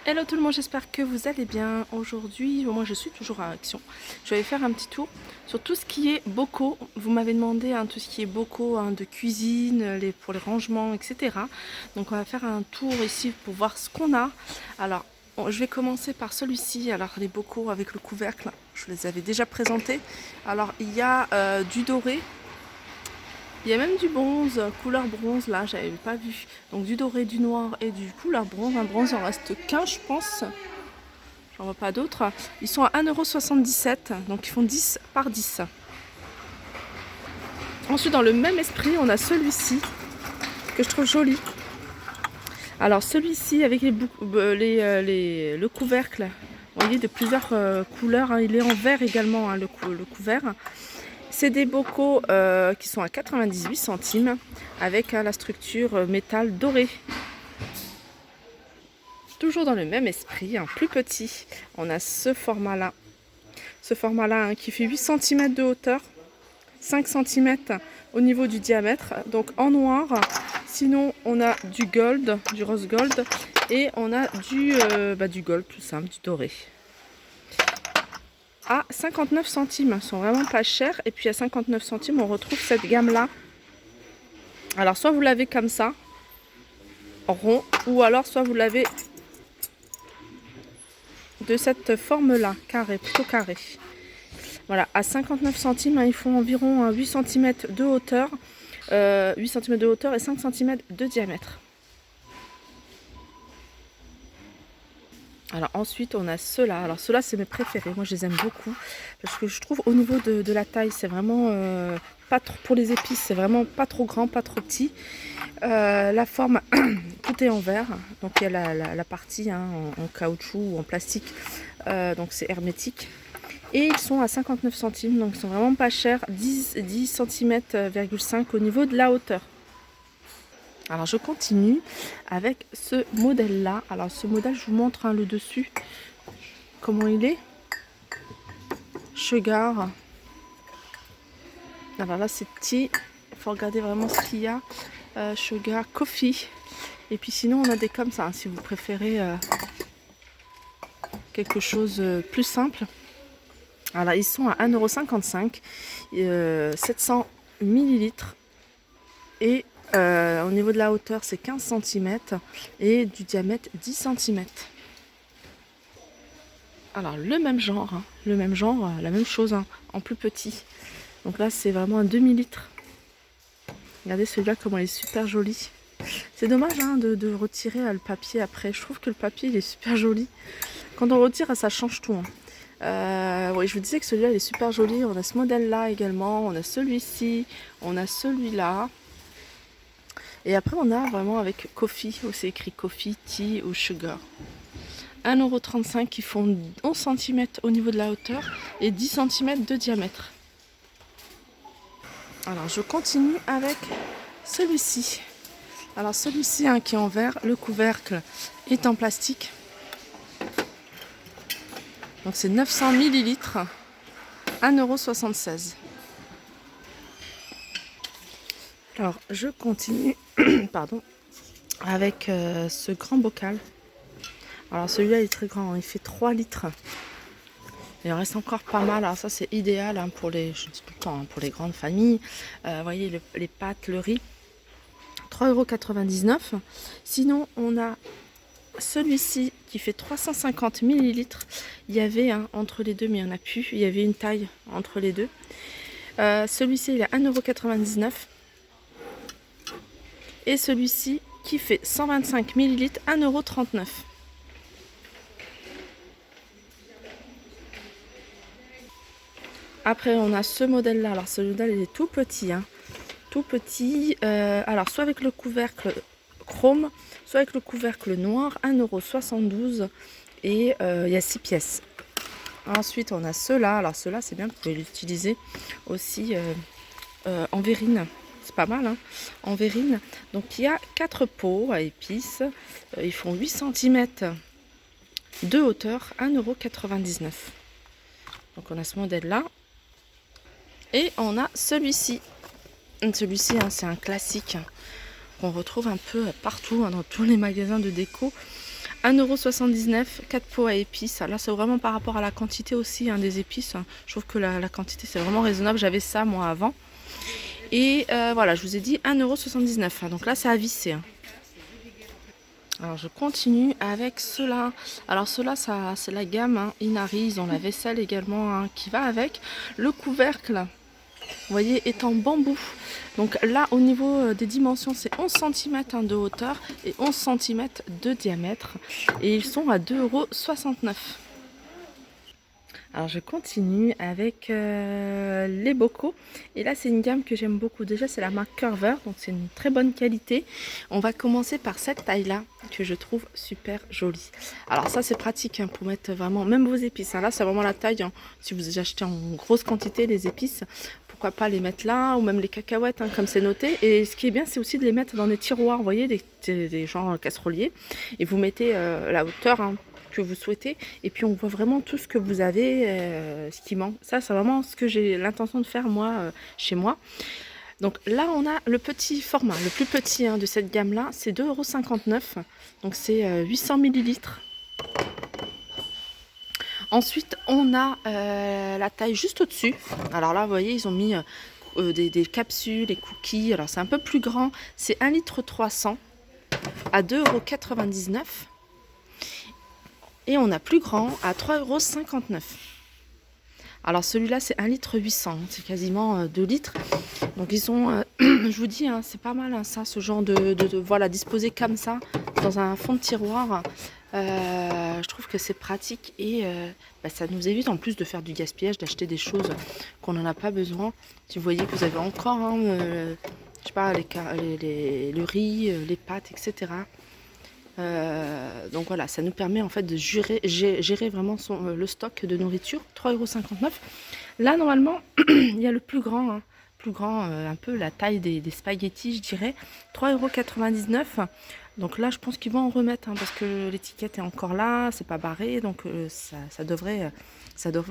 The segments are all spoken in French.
Hello tout le monde, j'espère que vous allez bien. Aujourd'hui, moi je suis toujours à Action. Je vais faire un petit tour sur tout ce qui est bocaux. Vous m'avez demandé tout ce qui est bocaux de cuisine, pour les rangements, etc. Donc on va faire un tour ici pour voir ce qu'on a. Alors, je vais commencer par celui-ci. Alors les bocaux avec le couvercle, je les avais déjà présentés. Alors il y a du doré. Il y a même du bronze, couleur bronze, là, j'avais pas vu. Donc du doré, du noir et du couleur bronze. Un bronze, il en reste qu'un, je pense. J'en vois pas d'autres. Ils sont à 1,77 €, donc ils font 10 par 10. Ensuite, dans le même esprit, on a celui-ci, que je trouve joli. Alors celui-ci, avec le couvercle, vous voyez, de plusieurs couleurs. Hein. Il est en vert également, le couvert. C'est des bocaux qui sont à 98 centimes avec la structure métal doré. Toujours dans le même esprit, plus petit, on a ce format-là. Ce format-là qui fait 8 cm de hauteur, 5 cm au niveau du diamètre, donc en noir. Sinon, on a du gold, du rose gold, et on a du gold tout simple, du doré. À 59 centimes, ils sont vraiment pas chers. Et puis à 59 centimes, on retrouve cette gamme-là. Alors, soit vous l'avez comme ça, rond, ou alors soit vous l'avez de cette forme-là, carré, plutôt carré. Voilà, à 59 centimes, ils font environ 8 cm de hauteur, 8 cm de hauteur et 5 cm de diamètre. Alors ensuite on a ceux-là. Alors ceux-là c'est mes préférés. Moi je les aime beaucoup parce que je trouve au niveau de la taille c'est vraiment pas trop pour les épices, c'est vraiment pas trop grand, pas trop petit. La forme, tout est en verre. Donc il y a la partie en caoutchouc ou en plastique. Donc c'est hermétique. Et ils sont à 59 centimes, donc ils sont vraiment pas chers. 10 cm,5 au niveau de la hauteur. Alors je continue avec ce modèle là. Alors ce modèle, je vous montre le dessus, comment il est. Sugar. Alors là c'est petit, il faut regarder vraiment ce qu'il y a. Sugar, coffee. Et puis sinon on a des comme ça, si vous préférez quelque chose plus simple. Alors ils sont à 1,55 €, 700 ml. Et au niveau de la hauteur, c'est 15 cm et du diamètre 10 cm. Alors le même genre, la même chose en plus petit. Donc là c'est vraiment un demi-litre. Regardez celui-là comment il est super joli. C'est dommage de retirer le papier après. Je trouve que le papier il est super joli. Quand on retire ça change tout. Oui, je vous disais que celui-là il est super joli. On a ce modèle là également, on a celui-ci, on a celui-là. Et après, on a vraiment avec coffee, où c'est écrit coffee, tea ou sugar. 1,35 € qui font 11 cm au niveau de la hauteur et 10 cm de diamètre. Alors, je continue avec celui-ci. Alors, celui-ci qui est en verre, le couvercle est en plastique. Donc, c'est 900 ml, 1,76 €. Alors, je continue pardon, avec ce grand bocal. Alors, celui-là il est très grand, il fait 3 litres. Il en reste encore pas mal. Alors, ça, c'est idéal pour les, je dis tout le temps, pour les grandes familles. Vous voyez, les pâtes, le riz, 3,99 €. Sinon, on a celui-ci qui fait 350 ml. Il y avait entre les deux, mais il n'y en a plus. Il y avait une taille entre les deux. Celui-ci, il est à 1,99 €. Et celui-ci qui fait 125 ml, 1,39 €. Après, on a ce modèle-là. Alors, ce modèle, il est tout petit. Tout petit. Alors, soit avec le couvercle chrome, soit avec le couvercle noir, 1,72 €. Et il y a 6 pièces. Ensuite, on a ceux-là. Alors, ceux-là, c'est bien, vous pouvez l'utiliser aussi en verrine. C'est pas mal, en verrine. Donc, il y a 4 pots à épices. Ils font 8 cm de hauteur, 1,99 €. Donc, on a ce modèle-là. Et on a celui-ci. Celui-ci, c'est un classique qu'on retrouve un peu partout dans tous les magasins de déco. 1,79 €, 4 pots à épices. Là, c'est vraiment par rapport à la quantité aussi hein, des épices. Je trouve que la quantité, c'est vraiment raisonnable. J'avais ça, moi, avant. Et voilà, je vous ai dit 1,79 €. Donc là, c'est à visser. Hein. Alors, je continue avec ceux-là. Alors, ceux-là, ça, c'est la gamme hein, Inari. Ils ont la vaisselle également hein, qui va avec. Le couvercle, vous voyez, est en bambou. Donc là, au niveau des dimensions, c'est 11 cm de hauteur et 11 cm de diamètre. Et ils sont à 2,69 €. Alors je continue avec les bocaux. Et là, c'est une gamme que j'aime beaucoup. Déjà, c'est la marque Curver, donc c'est une très bonne qualité. On va commencer par cette taille-là, que je trouve super jolie. Alors ça, c'est pratique hein, pour mettre vraiment, même vos épices. Hein. Là, c'est vraiment la taille. Hein. Si vous achetez en grosse quantité les épices, pourquoi pas les mettre là, ou même les cacahuètes, hein, comme c'est noté. Et ce qui est bien, c'est aussi de les mettre dans des tiroirs, vous voyez, des genres casseroliers. Et vous mettez la hauteur hein, que vous souhaitez et puis on voit vraiment tout ce que vous avez ce qui manque. Ça c'est vraiment ce que j'ai l'intention de faire moi chez moi. Donc là on a le petit format, le plus petit hein, de cette gamme là, c'est 2,59 €. Donc c'est 800 ml. Ensuite on a la taille juste au dessus. Alors là vous voyez ils ont mis des capsules, des cookies. Alors c'est un peu plus grand, c'est 1,3 litre à 2,99 €. Et on a plus grand à 3,59 €. Alors celui-là c'est 1,8 litre, c'est quasiment 2 litres. Donc ils sont, je vous dis, hein, c'est pas mal hein, ça, ce genre de voilà, disposé comme ça, dans un fond de tiroir. Je trouve que c'est pratique et ça nous évite en plus de faire du gaspillage, d'acheter des choses qu'on n'en a pas besoin. Si vous voyez que vous avez encore, hein, je sais pas, le riz, les pâtes, etc. Donc voilà, ça nous permet en fait de gérer vraiment le stock de nourriture. 3,59 €. Là normalement, il y a le plus grand, hein, un peu la taille des spaghettis, je dirais. 3,99 €. Donc là, je pense qu'ils vont en remettre hein, parce que l'étiquette est encore là, c'est pas barré, donc ça devrait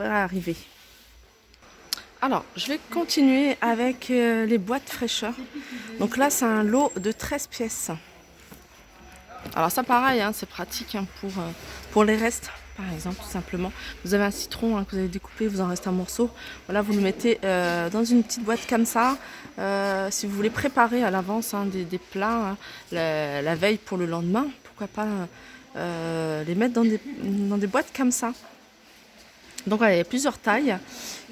arriver. Alors, je vais continuer avec les boîtes fraîcheur. Donc là, c'est un lot de 13 pièces. Alors ça pareil, hein, c'est pratique hein, pour les restes, par exemple, tout simplement. Vous avez un citron hein, que vous avez découpé, vous en reste un morceau. Voilà, vous le mettez dans une petite boîte comme ça. Si vous voulez préparer à l'avance hein, des plats hein, la veille pour le lendemain, pourquoi pas les mettre dans des boîtes comme ça. Donc voilà, il y a plusieurs tailles.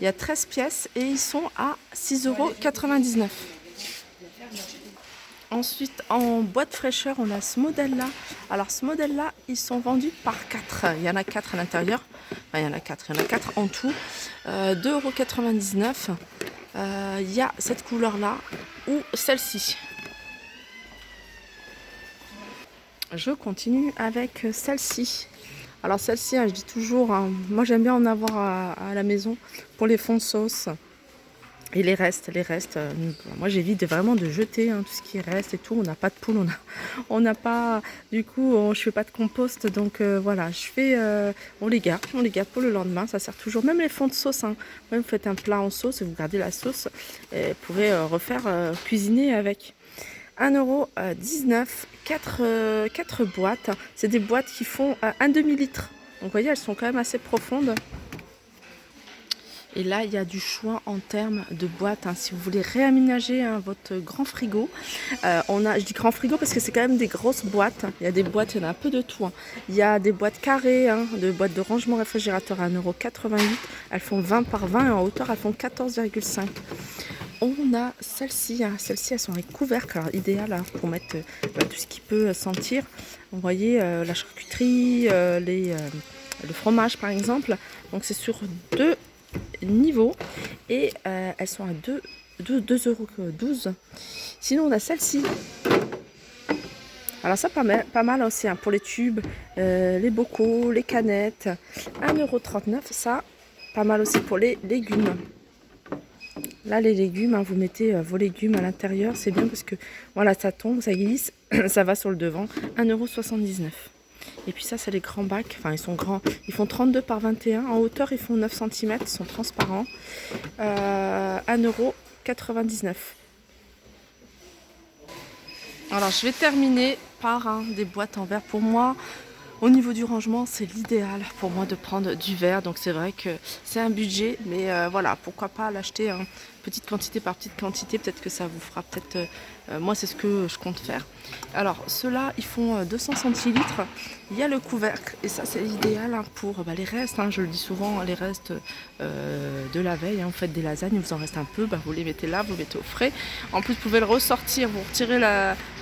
Il y a 13 pièces et ils sont à 6,99 €. Ensuite, en boîte fraîcheur, on a ce modèle-là. Alors, ce modèle-là, ils sont vendus par 4. Il y en a 4 à l'intérieur. Enfin, il y en a 4 en tout. 2,99 €. Il y a cette couleur-là ou celle-ci. Je continue avec celle-ci. Alors, celle-ci, hein, je dis toujours, hein, moi j'aime bien en avoir à la maison pour les fonds de sauce. Et les restes, moi j'évite vraiment de jeter hein, tout ce qui reste et tout. On n'a pas de poule, on n'a pas, du coup, je fais pas de compost, donc voilà, on les garde pour le lendemain. Ça sert toujours, même les fonds de sauce. Hein. Même vous faites un plat en sauce et vous gardez la sauce, et vous pouvez refaire cuisiner avec. 1,19 €, 4 boîtes. C'est des boîtes qui font un demi-litre. Donc vous voyez, elles sont quand même assez profondes. Et là, il y a du choix en termes de boîtes. Hein. Si vous voulez réaménager hein, votre grand frigo, je dis grand frigo parce que c'est quand même des grosses boîtes. Il y a des boîtes, il y en a un peu de tout. Hein. Il y a des boîtes carrées, hein, de boîtes de rangement réfrigérateur à 1,88 €. Elles font 20 par 20 et en hauteur, elles font 14,5 €. On a celles-ci, hein. Celles-ci, elles sont avec couvercle, alors idéal hein, pour mettre tout ce qui peut sentir. Vous voyez, la charcuterie, le fromage par exemple. Donc c'est sur 2 niveau et elles sont à 2,12 €. Sinon on a celle-ci. Alors ça pas mal aussi hein, pour les tubes, les bocaux, les canettes. 1,39 €. Ça pas mal aussi pour les légumes. Là les légumes, hein, vous mettez vos légumes à l'intérieur, c'est bien parce que voilà, ça tombe, ça glisse, ça va sur le devant. 1,79 €. Et puis ça, c'est les grands bacs. Enfin, ils sont grands. Ils font 32 par 21. En hauteur, ils font 9 cm. Ils sont transparents. 1,99 €. Alors, je vais terminer par des boîtes en verre. Pour moi, Au niveau du rangement, c'est l'idéal pour moi de prendre du verre. Donc c'est vrai que c'est un budget, mais voilà, pourquoi pas l'acheter petite quantité par petite quantité. Peut-être que ça vous fera peut-être... moi, c'est ce que je compte faire. Alors, ceux-là, ils font 200 centilitres. Il y a le couvercle, et ça, c'est l'idéal pour les restes. Je le dis souvent, les restes de la veille. Vous faites des lasagnes, il vous en reste un peu, vous les mettez là, vous mettez au frais. En plus, vous pouvez le ressortir, vous retirez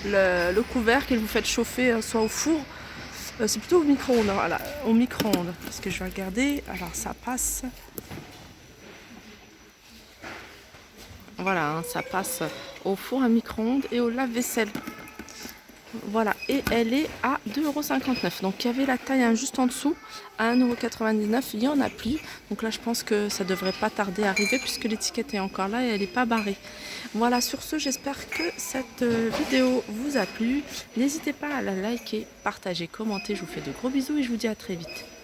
le couvercle et vous faites chauffer soit au four. C'est plutôt au micro-ondes, voilà, au micro-ondes, parce que je vais regarder, alors ça passe, voilà, ça passe au four à micro-ondes et au lave-vaisselle, voilà, et elle est à 2,59 €, donc il y avait la taille juste en dessous, à 1,99 €, il n'y en a plus, donc là je pense que ça devrait pas tarder à arriver, puisque l'étiquette est encore là et elle n'est pas barrée. Voilà, sur ce, j'espère que cette vidéo vous a plu. N'hésitez pas à la liker, partager, commenter. Je vous fais de gros bisous et je vous dis à très vite.